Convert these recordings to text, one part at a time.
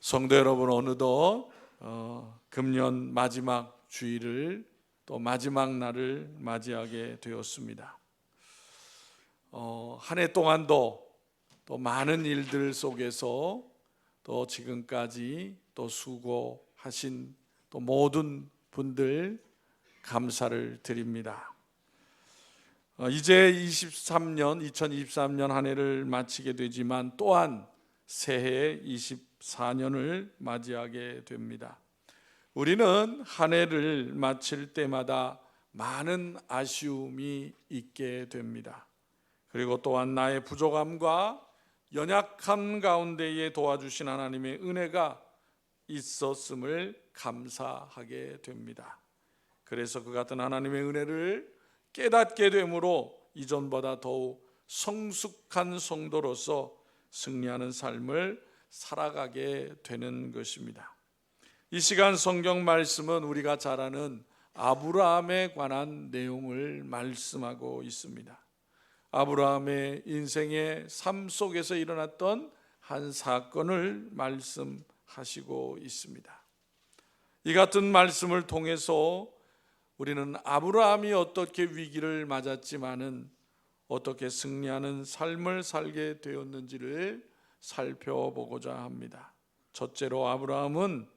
성도 여러분, 어느덧 금년 마지막 주일을 또 마지막 날을 맞이하게 되었습니다. 한 해 동안도 또 많은 일들 속에서 또 지금까지 또 수고하신 또 모든 분들 감사를 드립니다. 이제 2023년 한 해를 마치게 되지만 또한 새해 24년을 맞이하게 됩니다. 우리는 한 해를 마칠 때마다 많은 아쉬움이 있게 됩니다. 그리고 또한 나의 부족함과 연약함 가운데에 도와주신 하나님의 은혜가 있었음을 감사하게 됩니다. 그래서 그 같은 하나님의 은혜를 깨닫게 되므로 이전보다 더욱 성숙한 성도로서 승리하는 삶을 살아가게 되는 것입니다. 이 시간 성경 말씀은 우리가 잘 아는 아브라함에 관한 내용을 말씀하고 있습니다. 아브라함의 인생의 삶 속에서 일어났던 한 사건을 말씀하시고 있습니다. 이 같은 말씀을 통해서 우리는 아브라함이 어떻게 위기를 맞았지만은 어떻게 승리하는 삶을 살게 되었는지를 살펴보고자 합니다. 첫째로 아브라함은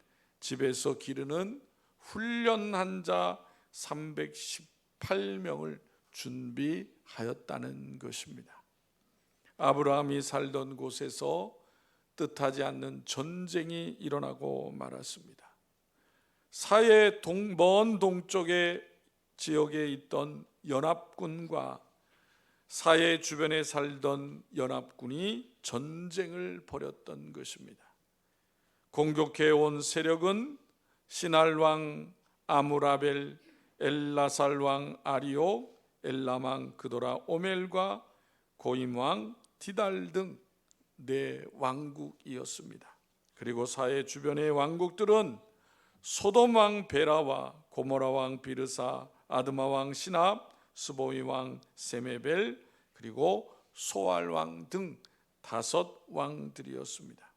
집에서 기르는 훈련한 자 318명을 준비하였다는 것입니다. 아브라함이 살던 곳에서 뜻하지 않는 전쟁이 일어나고 말았습니다. 사해 먼 동쪽의 지역에 있던 연합군과 사해 주변에 살던 연합군이 전쟁을 벌였던 것입니다. 공격해온 세력은 시날왕 아무라벨, 엘라살왕 아리오, 엘람왕 그도라 오멜과 고임왕 디달 등 네 왕국이었습니다. 그리고 사해 주변의 왕국들은 소돔 왕 베라와 고모라 왕 비르사, 아드마 왕 시납, 스보이 왕 세메벨, 그리고 소알 왕 등 5 왕들이었습니다.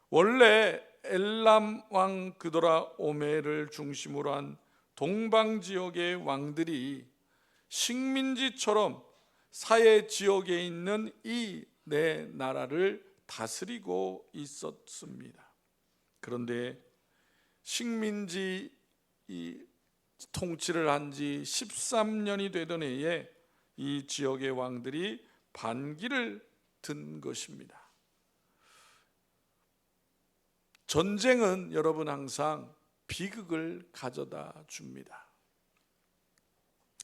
원래 엘람 왕 그도라 오멜을 중심으로 한 동방 지역의 왕들이 식민지처럼 사해 지역에 있는 이 네 나라를 다스리고 있었습니다. 그런데 식민지 통치를 한 지 13년이 되던 해에 이 지역의 왕들이 반기를 든 것입니다. 전쟁은 여러분 항상 비극을 가져다 줍니다.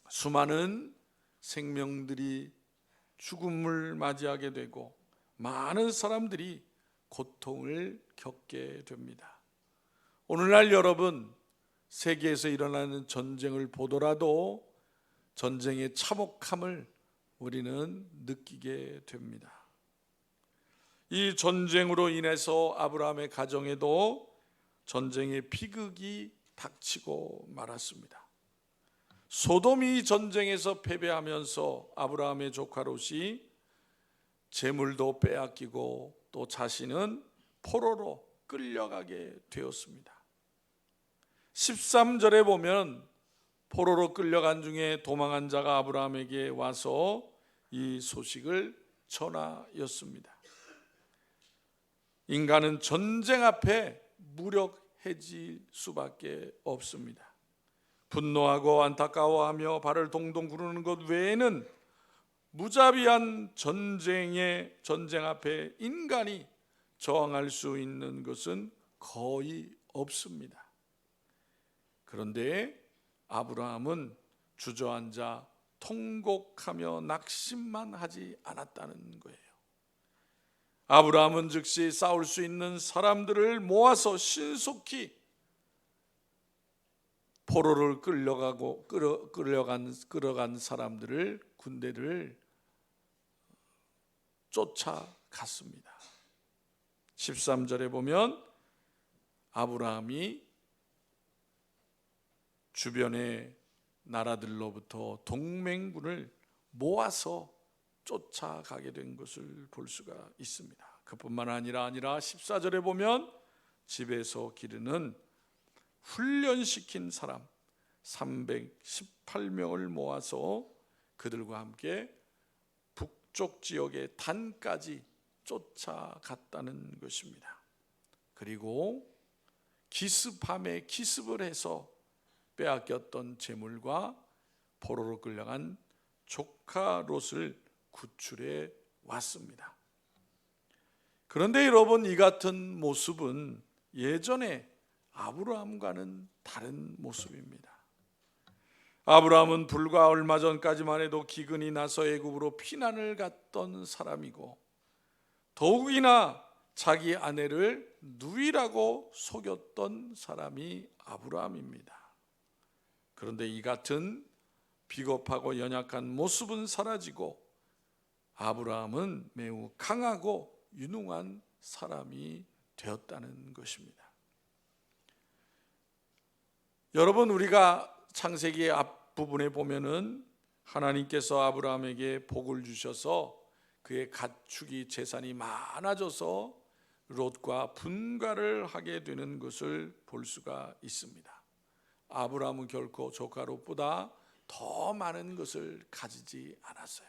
수많은 생명들이 죽음을 맞이하게 되고 많은 사람들이 고통을 겪게 됩니다. 오늘날 여러분, 세계에서 일어나는 전쟁을 보더라도 전쟁의 참혹함을 우리는 느끼게 됩니다. 이 전쟁으로 인해서 아브라함의 가정에도 전쟁의 비극이 닥치고 말았습니다. 소돔이 전쟁에서 패배하면서 아브라함의 조카 롯이 재물도 빼앗기고 또 자신은 포로로 끌려가게 되었습니다. 13절에 보면 포로로 끌려간 중에 도망한 자가 아브라함에게 와서 이 소식을 전하였습니다. 인간은 전쟁 앞에 무력해질 수밖에 없습니다. 분노하고 안타까워하며 발을 동동 구르는 것 외에는 무자비한 전쟁 앞에 인간이 저항할 수 있는 것은 거의 없습니다. 그런데 아브라함은 주저앉아 통곡하며 낙심만 하지 않았다는 거예요. 아브라함은 즉시 싸울 수 있는 사람들을 모아서 신속히 포로를 끌어간 사람들을, 군대를 쫓아갔습니다. 13절에 보면 아브라함이 주변의 나라들로부터 동맹군을 모아서 쫓아가게 된 것을 볼 수가 있습니다. 그뿐만 아니라 14절에 보면 집에서 기르는 훈련시킨 사람 318명을 모아서 그들과 함께 북쪽 지역의 단까지 쫓아갔다는 것입니다. 그리고 기습함에 기습을 해서 빼앗겼던 재물과 포로로 끌려간 조카 롯을 구출해 왔습니다. 그런데 여러분, 이 같은 모습은 예전에 아브라함과는 다른 모습입니다. 아브라함은 불과 얼마 전까지만 해도 기근이 나서 애굽으로 피난을 갔던 사람이고, 더욱이나 자기 아내를 누이라고 속였던 사람이 아브라함입니다. 그런데 이 같은 비겁하고 연약한 모습은 사라지고 아브라함은 매우 강하고 유능한 사람이 되었다는 것입니다. 여러분, 우리가 창세기 앞부분에 보면은 하나님께서 아브라함에게 복을 주셔서 그의 가축이 재산이 많아져서 롯과 분가를 하게 되는 것을 볼 수가 있습니다. 아브라함은 결코 조카 롯보다 더 많은 것을 가지지 않았어요.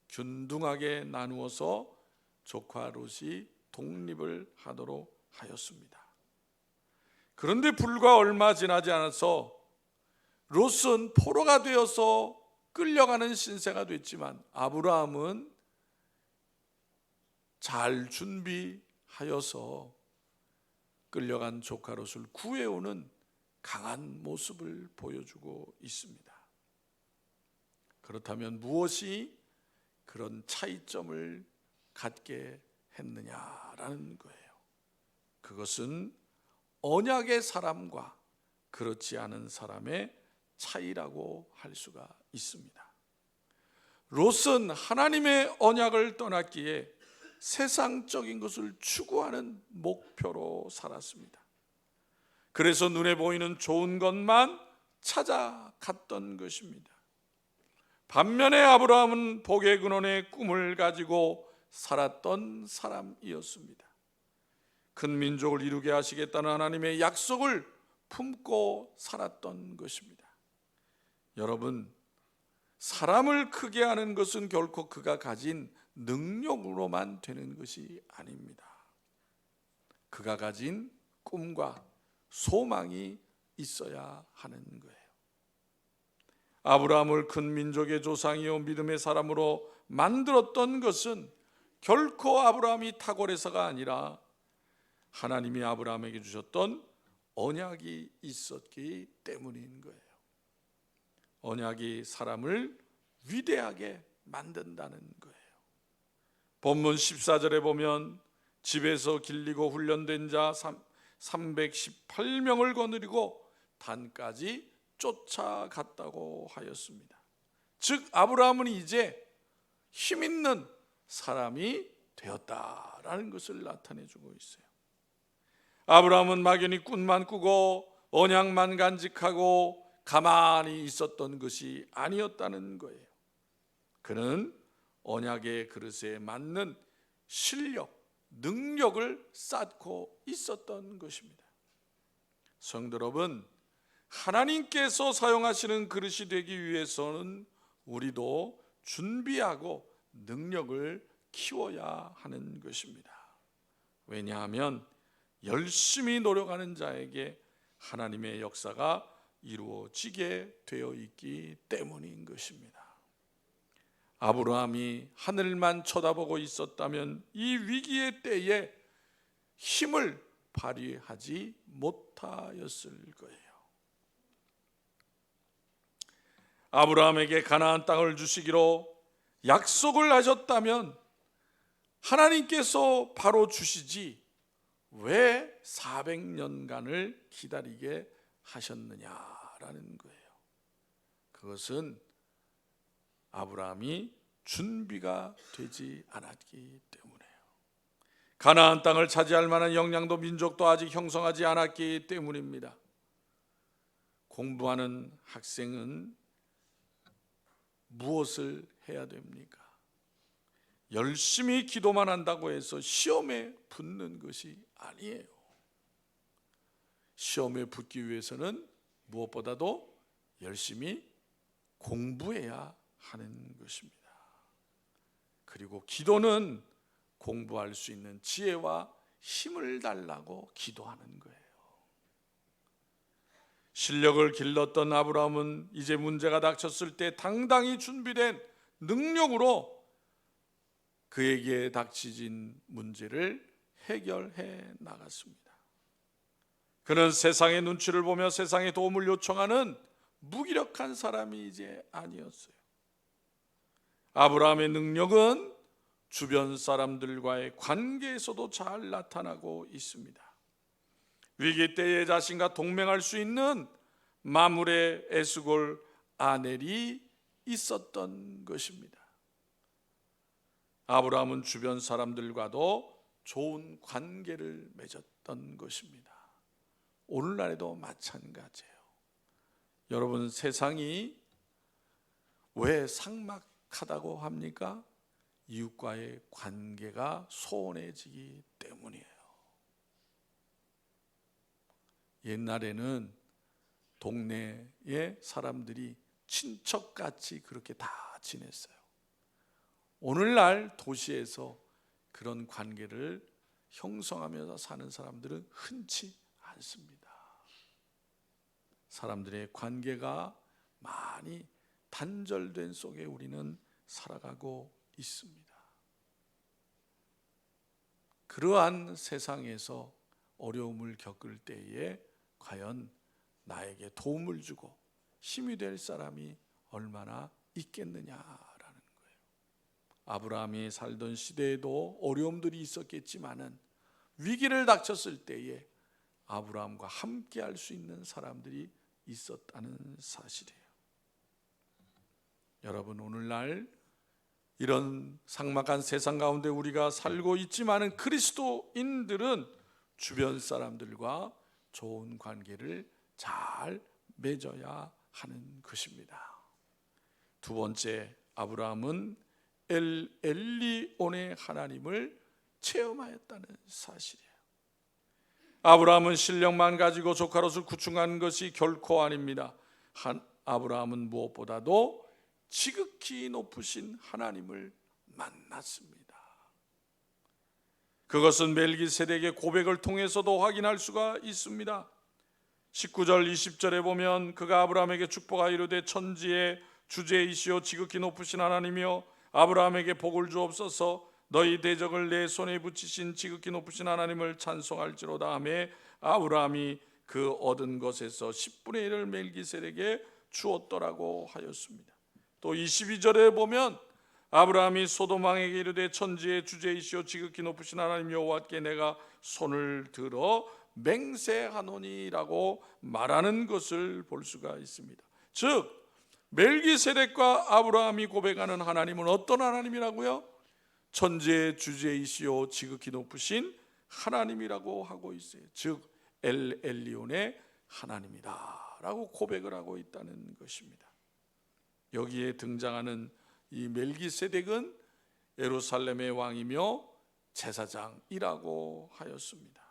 균등하게 나누어서 조카 롯이 독립을 하도록 하였습니다. 그런데 불과 얼마 지나지 않아서 롯은 포로가 되어서 끌려가는 신세가 됐지만 아브라함은 잘 준비하여서 끌려간 조카 롯을 구해오는 강한 모습을 보여주고 있습니다. 그렇다면 무엇이 그런 차이점을 갖게 했느냐라는 거예요. 그것은 언약의 사람과 그렇지 않은 사람의 차이라고 할 수가 있습니다. 롯은 하나님의 언약을 떠났기에 세상적인 것을 추구하는 목표로 살았습니다. 그래서 눈에 보이는 좋은 것만 찾아갔던 것입니다. 반면에 아브라함은 복의 근원의 꿈을 가지고 살았던 사람이었습니다. 큰 민족을 이루게 하시겠다는 하나님의 약속을 품고 살았던 것입니다. 여러분, 사람을 크게 하는 것은 결코 그가 가진 능력으로만 되는 것이 아닙니다. 그가 가진 꿈과 소망이 있어야 하는 거예요. 아브라함을 큰 민족의 조상이요 믿음의 사람으로 만들었던 것은 결코 아브라함이 탁월해서가 아니라 하나님이 아브라함에게 주셨던 언약이 있었기 때문인 거예요. 언약이 사람을 위대하게 만든다는 거예요. 본문 14절에 보면 집에서 길리고 훈련된 자 318명을 거느리고 단까지 쫓아갔다고 하였습니다. 즉 아브라함은 이제 힘 있는 사람이 되었다라는 것을 나타내주고 있어요. 아브라함은 막연히 꿈만 꾸고 언약만 간직하고 가만히 있었던 것이 아니었다는 거예요. 그는 언약의 그릇에 맞는 실력, 능력을 쌓고 있었던 것입니다. 성도 여러분, 하나님께서 사용하시는 그릇이 되기 위해서는 우리도 준비하고 능력을 키워야 하는 것입니다. 왜냐하면 열심히 노력하는 자에게 하나님의 역사가 이루어지게 되어 있기 때문인 것입니다. 아브라함이 하늘만 쳐다보고 있었다면 이 위기의 때에 힘을 발휘하지 못하였을 거예요. 아브라함에게 가나안 땅을 주시기로 약속을 하셨다면 하나님께서 바로 주시지 왜 400년간을 기다리게 하셨느냐라는 거예요. 그것은 아브라함이 준비가 되지 않았기 때문에요. 가나안 땅을 차지할 만한 역량도 민족도 아직 형성하지 않았기 때문입니다. 공부하는 학생은 무엇을 해야 됩니까? 열심히 기도만 한다고 해서 시험에 붙는 것이 아니에요. 시험에 붙기 위해서는 무엇보다도 열심히 공부해야 하는 것입니다. 그리고 기도는 공부할 수 있는 지혜와 힘을 달라고 기도하는 거예요. 실력을 길렀던 아브라함은 이제 문제가 닥쳤을 때 당당히 준비된 능력으로 그에게 닥쳐진 문제를 해결해 나갔습니다. 그는 세상의 눈치를 보며 세상의 도움을 요청하는 무기력한 사람이 이제 아니었어요. 아브라함의 능력은 주변 사람들과의 관계에서도 잘 나타나고 있습니다. 위기 때에 자신과 동맹할 수 있는 마므레 에스골 아넬이 있었던 것입니다. 아브라함은 주변 사람들과도 좋은 관계를 맺었던 것입니다. 오늘날에도 마찬가지예요. 여러분, 세상이 왜 삭막하다고 합니까? 이웃과의 관계가 소원해지기 때문이에요. 옛날에는 동네의 사람들이 친척같이 그렇게 다 지냈어요. 오늘날 도시에서 그런 관계를 형성하면서 사는 사람들은 흔치 않습니다. 사람들의 관계가 많이 단절된 속에 우리는 살아가고 있습니다. 그러한 세상에서 어려움을 겪을 때에 과연 나에게 도움을 주고 힘이 될 사람이 얼마나 있겠느냐라는 거예요. 아브라함이 살던 시대에도 어려움들이 있었겠지만은 위기를 닥쳤을 때에 아브라함과 함께 할 수 있는 사람들이 있었다는 사실이에요. 여러분, 오늘날 이런 삭막한 세상 가운데 우리가 살고 있지만은 그리스도인들은 주변 사람들과 좋은 관계를 잘 맺어야 하는 것입니다. 두 번째, 아브라함은 엘리온의 하나님을 체험하였다는 사실이에요. 아브라함은 실력만 가지고 조카롯을 구축한 것이 결코 아닙니다. 아브라함은 무엇보다도 지극히 높으신 하나님을 만났습니다. 그것은 멜기세덱의 고백을 통해서도 확인할 수가 있습니다. 19절 20절에 보면 그가 아브라함에게 축복하여 이르되 천지의 주제이시오 지극히 높으신 하나님이여 아브라함에게 복을 주옵소서 너희 대적을 내 손에 붙이신 지극히 높으신 하나님을 찬송할지로다 하며 아브라함이 그 얻은 것에서 10분의 1을 멜기세덱에게 주었더라고 하였습니다. 또 22절에 보면 아브라함이 소돔 왕에게 이르되 천지의 주제이시오 지극히 높으신 하나님 여호와께 내가 손을 들어 맹세하노니라고 말하는 것을 볼 수가 있습니다. 즉 멜기세덱과 아브라함이 고백하는 하나님은 어떤 하나님이라고요? 천지의 주제이시오 지극히 높으신 하나님이라고 하고 있어요. 즉 엘리온의 하나님이다 라고 고백을 하고 있다는 것입니다. 여기에 등장하는 이 멜기세덱은 예루살렘의 왕이며 제사장이라고 하였습니다.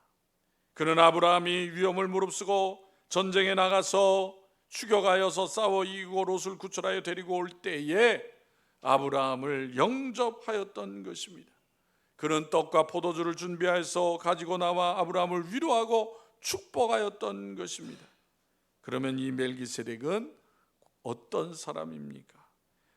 그는 아브라함이 위험을 무릅쓰고 전쟁에 나가서 추격하여서 싸워 이기고 롯을 구출하여 데리고 올 때에 아브라함을 영접하였던 것입니다. 그는 떡과 포도주를 준비해서 가지고 나와 아브라함을 위로하고 축복하였던 것입니다. 그러면 이 멜기세덱은 어떤 사람입니까?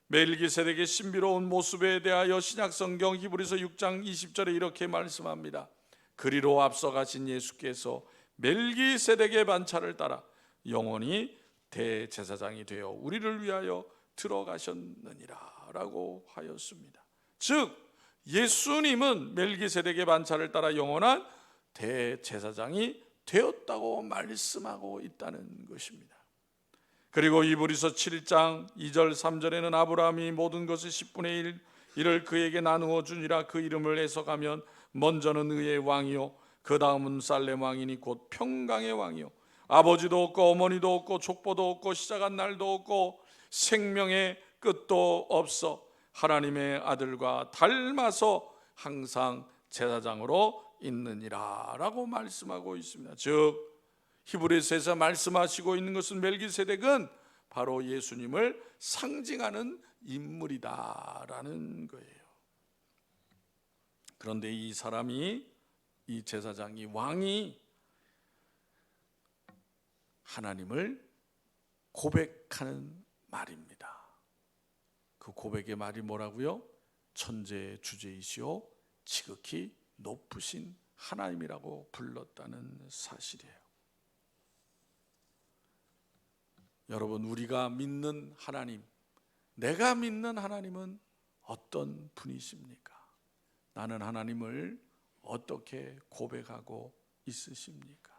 멜기세덱의 신비로운 모습에 대하여 신약성경 히브리서 6장 20절에 이렇게 말씀합니다. 그리로 앞서가신 예수께서 멜기세덱의 반차를 따라 영원히 대제사장이 되어 우리를 위하여 들어가셨느니라 라고 하였습니다. 즉 예수님은 멜기세덱의 반차를 따라 영원한 대제사장이 되었다고 말씀하고 있다는 것입니다. 그리고 히브리서 7장 2절 3절에는 아브라함이 모든 것의 10분의 1을 그에게 나누어 주니라. 그 이름을 해석하면 먼저는 의의 왕이요 그 다음은 살렘 왕이니 곧 평강의 왕이요 아버지도 없고 어머니도 없고 족보도 없고 시작한 날도 없고 생명의 끝도 없어 하나님의 아들과 닮아서 항상 제사장으로 있느니라 라고 말씀하고 있습니다. 즉 히브리서에서 말씀하시고 있는 것은 멜기세덱은 바로 예수님을 상징하는 인물이다라는 거예요. 그런데 이 사람이, 이 제사장이, 왕이 하나님을 고백하는 말입니다. 그 고백의 말이 뭐라고요? 천지의 주제이시오 지극히 높으신 하나님이라고 불렀다는 사실이에요. 여러분, 우리가 믿는 하나님, 내가 믿는 하나님은 어떤 분이십니까? 나는 하나님을 어떻게 고백하고 있으십니까?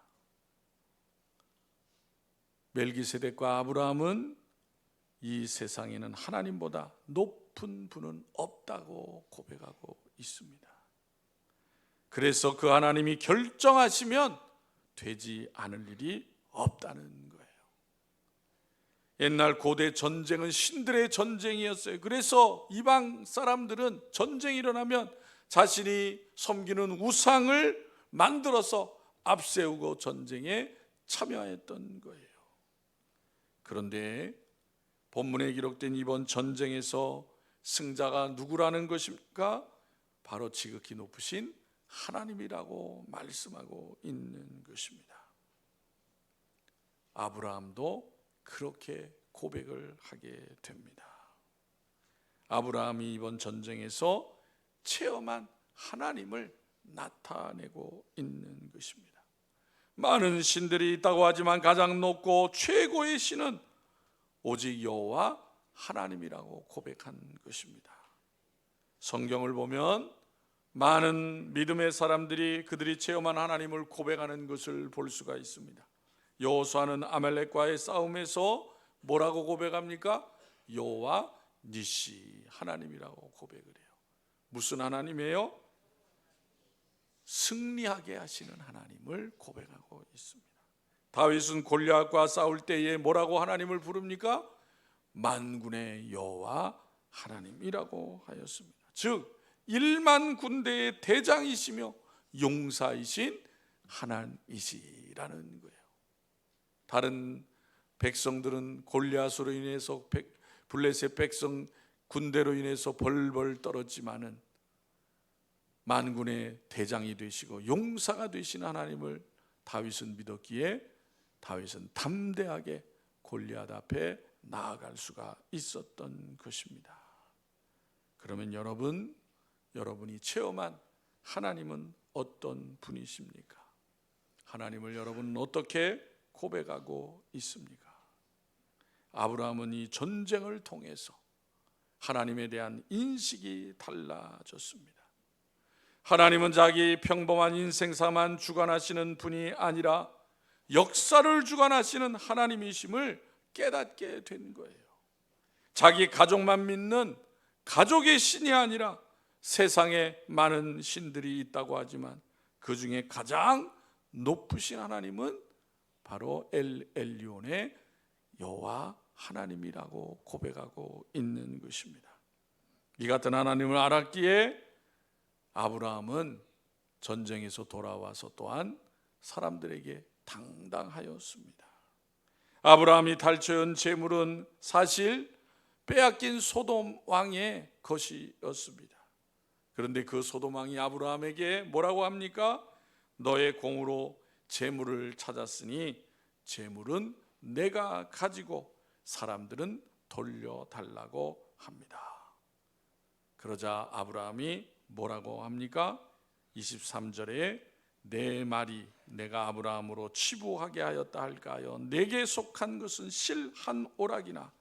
멜기세덱과 아브라함은 이 세상에는 하나님보다 높은 분은 없다고 고백하고 있습니다. 그래서 그 하나님이 결정하시면 되지 않을 일이 없다는 거예요. 옛날 고대 전쟁은 신들의 전쟁이었어요. 그래서 이방 사람들은 전쟁이 일어나면 자신이 섬기는 우상을 만들어서 앞세우고 전쟁에 참여했던 거예요. 그런데 본문에 기록된 이번 전쟁에서 승자가 누구라는 것입니까? 바로 지극히 높으신 하나님이라고 말씀하고 있는 것입니다. 아브라함도 그렇게 고백을 하게 됩니다. 아브라함이 이번 전쟁에서 체험한 하나님을 나타내고 있는 것입니다. 많은 신들이 있다고 하지만 가장 높고 최고의 신은 오직 여호와 하나님이라고 고백한 것입니다. 성경을 보면 많은 믿음의 사람들이 그들이 체험한 하나님을 고백하는 것을 볼 수가 있습니다. 여호수아는 아말렉과의 싸움에서 뭐라고 고백합니까? 여호와 니시 하나님이라고 고백을 해요. 무슨 하나님이에요? 승리하게 하시는 하나님을 고백하고 있습니다. 다윗은 골리앗과 싸울 때에 뭐라고 하나님을 부릅니까? 만군의 여호와 하나님이라고 하였습니다. 즉 1만 군대의 대장이시며 용사이신 하나님이시라는 거예요. 다른 백성들은 골리앗으로 인해서 블레셋 백성 군대로 인해서 벌벌 떨었지만은 만군의 대장이 되시고 용사가 되신 하나님을 다윗은 믿었기에 다윗은 담대하게 골리앗 앞에 나아갈 수가 있었던 것입니다. 그러면 여러분이 체험한 하나님은 어떤 분이십니까? 하나님을 여러분은 어떻게 고백하고 있습니까? 아브라함은 이 전쟁을 통해서 하나님에 대한 인식이 달라졌습니다. 하나님은 자기 평범한 인생사만 주관하시는 분이 아니라 역사를 주관하시는 하나님이심을 깨닫게 된 거예요. 자기 가족만 믿는 가족의 신이 아니라 세상에 많은 신들이 있다고 하지만 그 중에 가장 높으신 하나님은 바로 엘리온의 여호와 하나님이라고 고백하고 있는 것입니다. 이 같은 하나님을 알았기에 아브라함은 전쟁에서 돌아와서 또한 사람들에게 당당하였습니다. 아브라함이 탈취한 재물은 사실 빼앗긴 소돔 왕의 것이었습니다. 그런데 그 소돔 왕이 아브라함에게 뭐라고 합니까? 너의 공으로 재물을 찾았으니 재물은 내가 가지고 사람들은 돌려달라고 합니다. 그러자 아브라함이 뭐라고 합니까? 23절에 내 말이 내가 아브라함으로 치부하게 하였다 할까요? 내게 속한 것은 실 한 오락이나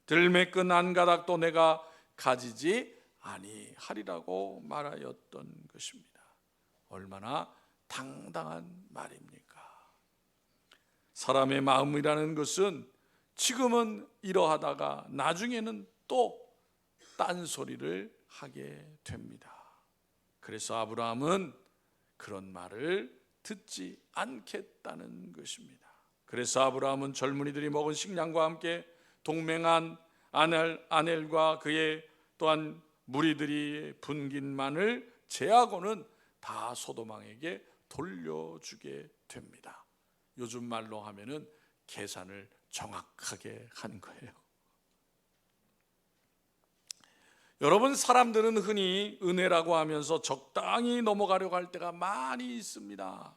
들매끈 한 가닥도 내가 가지지 아니하리라고 말하였던 것입니다. 얼마나 당당한 말입니까? 사람의 마음이라는 것은 지금은 이러하다가 나중에는 또 딴소리를 하게 됩니다. 그래서 아브라함은 그런 말을 듣지 않겠다는 것입니다. 그래서 아브라함은 젊은이들이 먹은 식량과 함께 동맹한 아넬과 그의 또한 무리들이 분긴 만을 제하고는 다 소돔 왕에게 돌려주게 됩니다. 요즘 말로 하면은 계산을 정확하게 한 거예요. 여러분, 사람들은 흔히 은혜라고 하면서 적당히 넘어가려고 할 때가 많이 있습니다.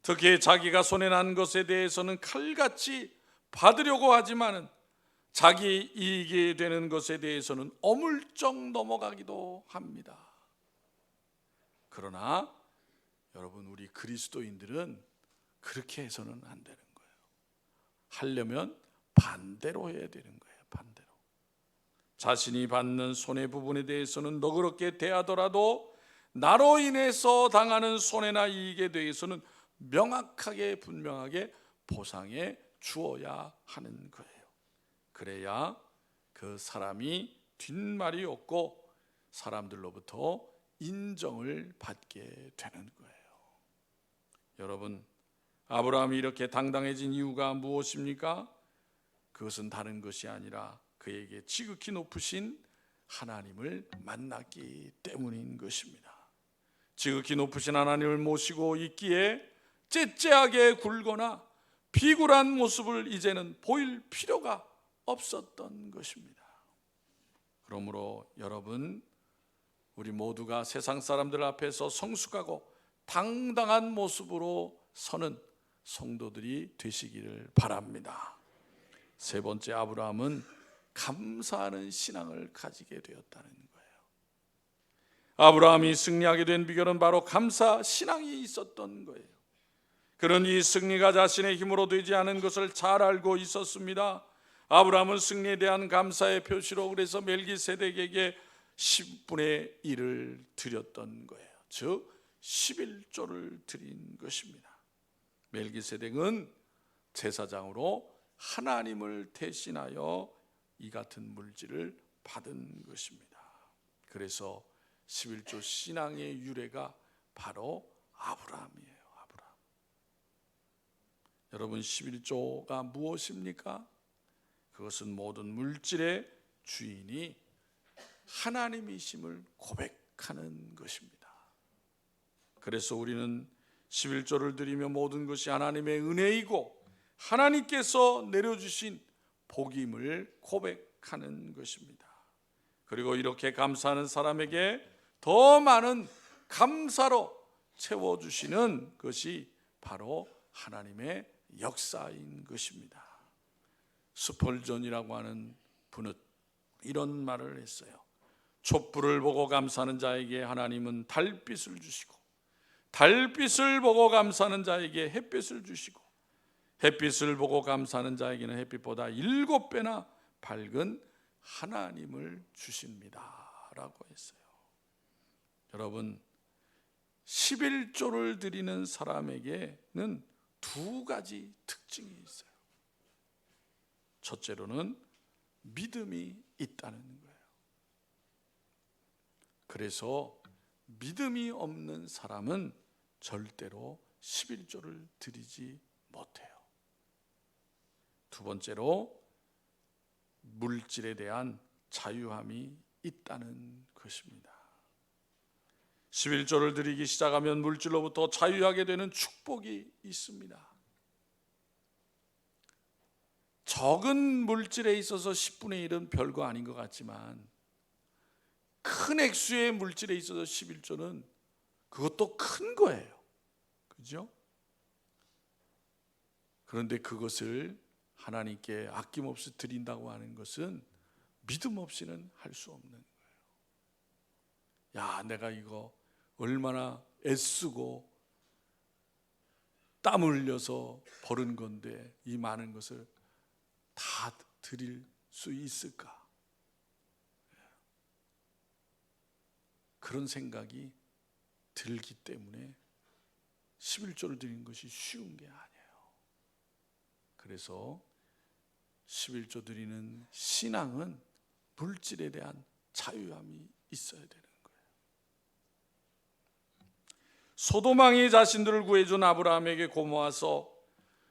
특히 자기가 손에 난 것에 대해서는 칼같이 받으려고 하지만은 자기 이익이 되는 것에 대해서는 어물쩍 넘어가기도 합니다. 그러나 여러분, 우리 그리스도인들은 그렇게 해서는 안 되는 거예요. 하려면 반대로 해야 되는 거예요. 반대로. 자신이 받는 손해 부분에 대해서는 너그럽게 대하더라도 나로 인해서 당하는 손해나 이익에 대해서는 명확하게 분명하게 보상해 주어야 하는 거예요. 그래야 그 사람이 뒷말이 없고 사람들로부터 인정을 받게 되는 거예요. 여러분, 아브라함이 이렇게 당당해진 이유가 무엇입니까? 그것은 다른 것이 아니라 그에게 지극히 높으신 하나님을 만났기 때문인 것입니다. 지극히 높으신 하나님을 모시고 있기에 째째하게 굴거나 비굴한 모습을 이제는 보일 필요가 없었던 것입니다. 그러므로 여러분, 우리 모두가 세상 사람들 앞에서 성숙하고 당당한 모습으로 서는 성도들이 되시기를 바랍니다. 세 번째, 아브라함은 감사하는 신앙을 가지게 되었다는 거예요. 아브라함이 승리하게 된 비결은 바로 감사 신앙이 있었던 거예요. 그는 이 승리가 자신의 힘으로 되지 않은 것을 잘 알고 있었습니다. 아브라함은 승리에 대한 감사의 표시로 그래서 멜기세덱에게 10분의 1을 드렸던 거예요. 즉 11조를 드린 것입니다. 멜기세덱은 제사장으로 하나님을 대신하여 이 같은 물질을 받은 것입니다. 그래서 11조 신앙의 유래가 바로 아브라함이에요. 아브라함. 여러분, 11조가 무엇입니까? 그것은 모든 물질의 주인이 하나님이심을 고백하는 것입니다. 그래서 우리는 11조를 드리며 모든 것이 하나님의 은혜이고 하나님께서 내려주신 복임을 고백하는 것입니다. 그리고 이렇게 감사하는 사람에게 더 많은 감사로 채워주시는 것이 바로 하나님의 역사인 것입니다. 스펄전이라고 하는 분은 이런 말을 했어요. 촛불을 보고 감사하는 자에게 하나님은 달빛을 주시고, 달빛을 보고 감사하는 자에게 햇빛을 주시고, 햇빛을 보고 감사하는 자에게는 햇빛보다 7배나 밝은 하나님을 주십니다 라고 했어요. 여러분, 11조를 드리는 사람에게는 두 가지 특징이 있어요. 첫째로는 믿음이 있다는 거예요. 그래서 믿음이 없는 사람은 절대로 11조를 드리지 못해요. 두 번째로 물질에 대한 자유함이 있다는 것입니다. 11조를 드리기 시작하면 물질로부터 자유하게 되는 축복이 있습니다. 적은 물질에 있어서 10분의 1은 별거 아닌 것 같지만 큰 액수의 물질에 있어서 11조는 그것도 큰 거예요. 그죠? 그런데 그것을 하나님께 아낌없이 드린다고 하는 것은 믿음 없이는 할 수 없는 거예요. 야, 내가 이거 얼마나 애쓰고 땀 흘려서 벌은 건데 이 많은 것을 다 드릴 수 있을까? 그런 생각이 들기 때문에 11조를 드리는 것이 쉬운 게 아니에요. 그래서 11조 드리는 신앙은 물질에 대한 자유함이 있어야 되는 거예요. 소돔왕이 자신들을 구해준 아브라함에게 고모아서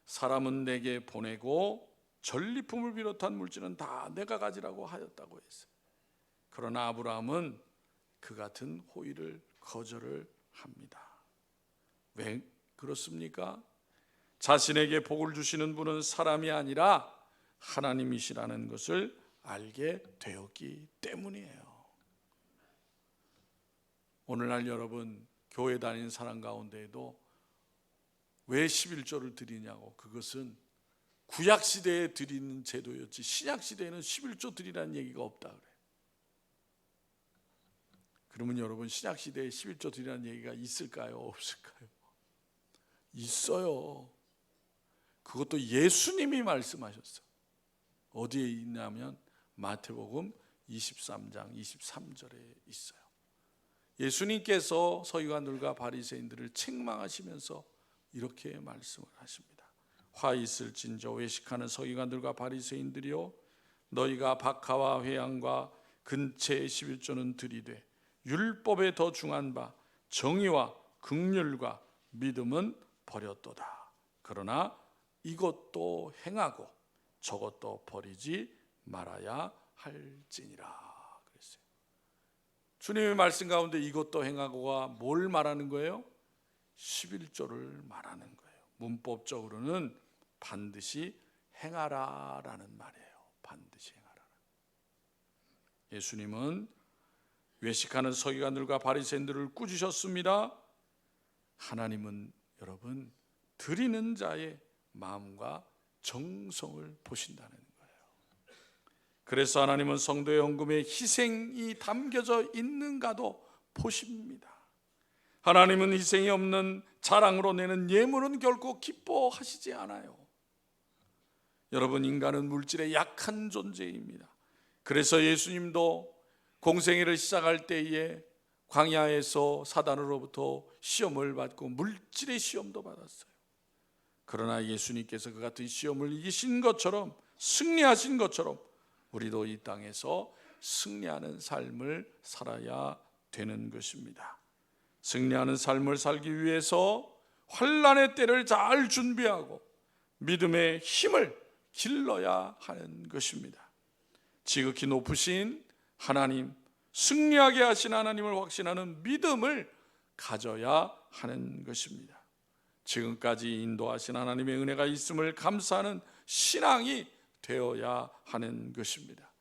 사람은 내게 보내고 전리품을 비롯한 물질은 다 내가 가지라고 하였다고 했어요. 그러나 아브라함은 그 같은 호의를 거절을 합니다. 왜 그렇습니까? 자신에게 복을 주시는 분은 사람이 아니라 하나님이시라는 것을 알게 되었기 때문이에요. 오늘날 여러분 교회 다니는 사람 가운데에도 왜 11조를 드리냐고, 그것은 구약시대에 드리는 제도였지 신약시대에는 11조 드리라는 얘기가 없다 그래. 그러면 여러분 신약시대에 11조 드리라는 얘기가 있을까요? 없을까요? 있어요. 그것도 예수님이 말씀하셨어. 어디에 있냐면 마태복음 23장 23절에 있어요. 예수님께서 서기관들과 바리새인들을 책망하시면서 이렇게 말씀을 하십니다. 화 있을진저 외식하는 서기관들과 바리새인들이요, 너희가 박하와 회향과 근체의 11조는 드리되 율법에 더 중한 바 정의와 긍휼과 믿음은 버렸도다. 그러나 이것도 행하고 저것도 버리지 말아야 할지니라 그랬어요. 주님의 말씀 가운데 이것도 행하고가 뭘 말하는 거예요? 11조를 말하는 거예요. 문법적으로는 반드시 행하라라는 말이에요. 반드시 행하라. 예수님은 외식하는 서기관들과 바리새인들을 꾸짖으셨습니다. 하나님은 여러분 드리는 자의 마음과 정성을 보신다는 거예요. 그래서 하나님은 성도의 헌금에 희생이 담겨져 있는가도 보십니다. 하나님은 희생이 없는 자랑으로 내는 예물은 결코 기뻐하시지 않아요. 여러분, 인간은 물질에 약한 존재입니다. 그래서 예수님도 공생애를 시작할 때에 광야에서 사단으로부터 시험을 받고 물질의 시험도 받았어요. 그러나 예수님께서 그 같은 시험을 이기신 것처럼, 승리하신 것처럼 우리도 이 땅에서 승리하는 삶을 살아야 되는 것입니다. 승리하는 삶을 살기 위해서 환난의 때를 잘 준비하고 믿음의 힘을 길러야 하는 것입니다. 지극히 높으신 하나님, 승리하게 하신 하나님을 확신하는 믿음을 가져야 하는 것입니다. 지금까지 인도하신 하나님의 은혜가 있음을 감사하는 신앙이 되어야 하는 것입니다.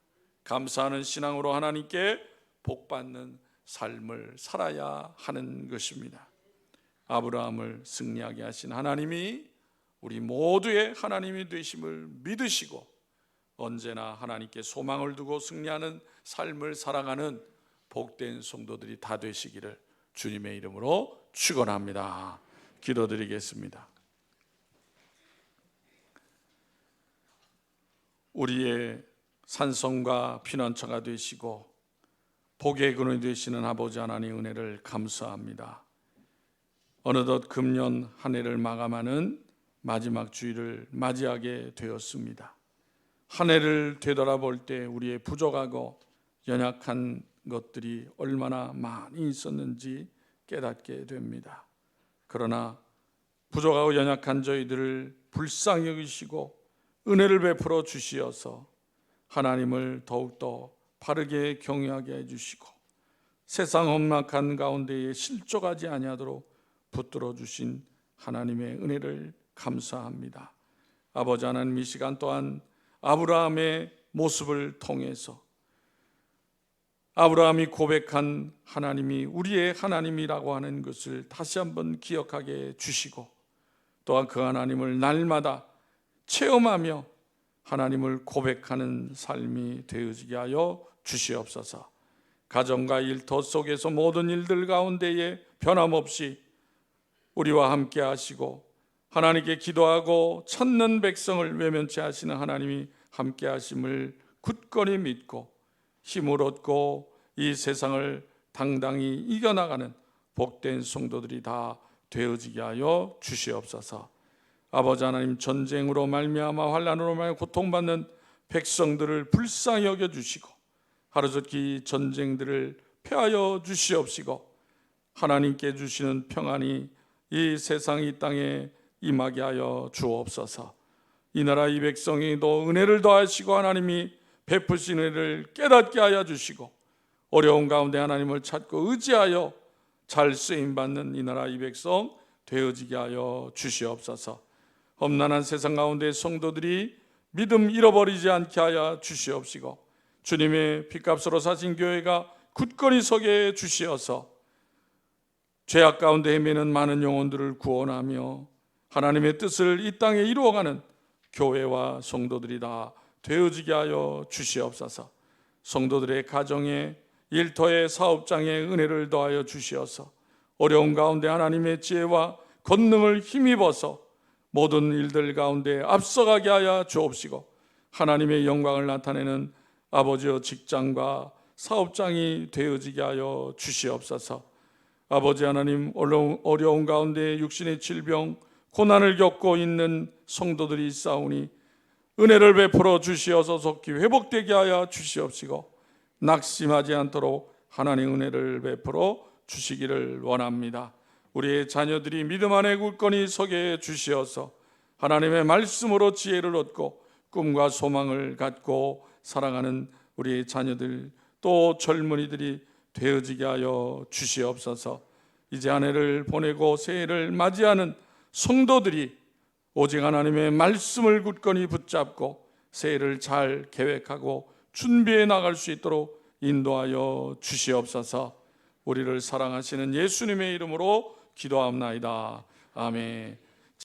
감사하는 신앙으로 하나님께 복받는 삶을 살아야 하는 것입니다. 아브라함을 승리하게 하신 하나님이 우리 모두의 하나님이 되심을 믿으시고 언제나 하나님께 소망을 두고 승리하는 삶을 살아가는 복된 성도들이 다 되시기를 주님의 이름으로 축원합니다. 기도드리겠습니다. 우리의 산성과 피난처가 되시고 복의 근원이 되시는 아버지 하나님의 은혜를 감사합니다. 어느덧 금년 한 해를 마감하는 마지막 주일을 맞이하게 되었습니다. 한 해를 되돌아볼 때 우리의 부족하고 연약한 것들이 얼마나 많이 있었는지 깨닫게 됩니다. 그러나 부족하고 연약한 저희들을 불쌍히 여기시고 은혜를 베풀어 주시어서 하나님을 더욱더 바르게 경외하게 해주시고 세상 험악한 가운데에 실족하지 아니하도록 붙들어 주신 하나님의 은혜를 감사합니다. 아버지 하나님, 이 시간 또한 아브라함의 모습을 통해서 아브라함이 고백한 하나님이 우리의 하나님이라고 하는 것을 다시 한번 기억하게 주시고 또한 그 하나님을 날마다 체험하며 하나님을 고백하는 삶이 되어지게 하여 주시옵소서. 가정과 일터 속에서 모든 일들 가운데에 변함없이 우리와 함께 하시고 하나님께 기도하고 찾는 백성을 외면치 하시는 하나님이 함께 하심을 굳건히 믿고 힘을 얻고 이 세상을 당당히 이겨나가는 복된 성도들이 다 되어지게 하여 주시옵소서. 아버지 하나님, 전쟁으로 말미암아 환난으로 말미암아 고통받는 백성들을 불쌍히 여겨주시고 하루저끼 전쟁들을 폐하여 주시옵시고 하나님께 주시는 평안이 이 세상 이 땅에 임하게 하여 주옵소서. 이 나라 이 백성이 또 은혜를 더하시고 하나님이 베푸신 은혜를 깨닫게 하여 주시고 어려운 가운데 하나님을 찾고 의지하여 잘 쓰임받는 이 나라 이 백성 되어지게 하여 주시옵소서. 험난한 세상 가운데 성도들이 믿음 잃어버리지 않게 하여 주시옵시고, 주님의 핏값으로 사신 교회가 굳건히 서게 해 주시어서 죄악 가운데 헤매는 많은 영혼들을 구원하며 하나님의 뜻을 이 땅에 이루어가는 교회와 성도들이 다 되어지게 하여 주시옵소서. 성도들의 가정에, 일터에, 사업장에 은혜를 더하여 주시어서 어려운 가운데 하나님의 지혜와 권능을 힘입어서 모든 일들 가운데 앞서가게 하여 주옵시고, 하나님의 영광을 나타내는 아버지의 직장과 사업장이 되어지게 하여 주시옵소서. 아버지 하나님, 어려운 가운데 육신의 질병, 고난을 겪고 있는 성도들이 있사오니 은혜를 베풀어 주시어서 속히 회복되게 하여 주시옵시고, 낙심하지 않도록 하나님 은혜를 베풀어 주시기를 원합니다. 우리의 자녀들이 믿음 안에 굳건히 서게 해 주시어서 하나님의 말씀으로 지혜를 얻고 꿈과 소망을 갖고 살아가는 우리의 자녀들, 또 젊은이들이 되어지게 하여 주시옵소서. 이제 한 해를 보내고 새해를 맞이하는 성도들이 오직 하나님의 말씀을 굳건히 붙잡고 새해를 잘 계획하고 준비해 나갈 수 있도록 인도하여 주시옵소서. 우리를 사랑하시는 예수님의 이름으로 기도합나이다. 아멘.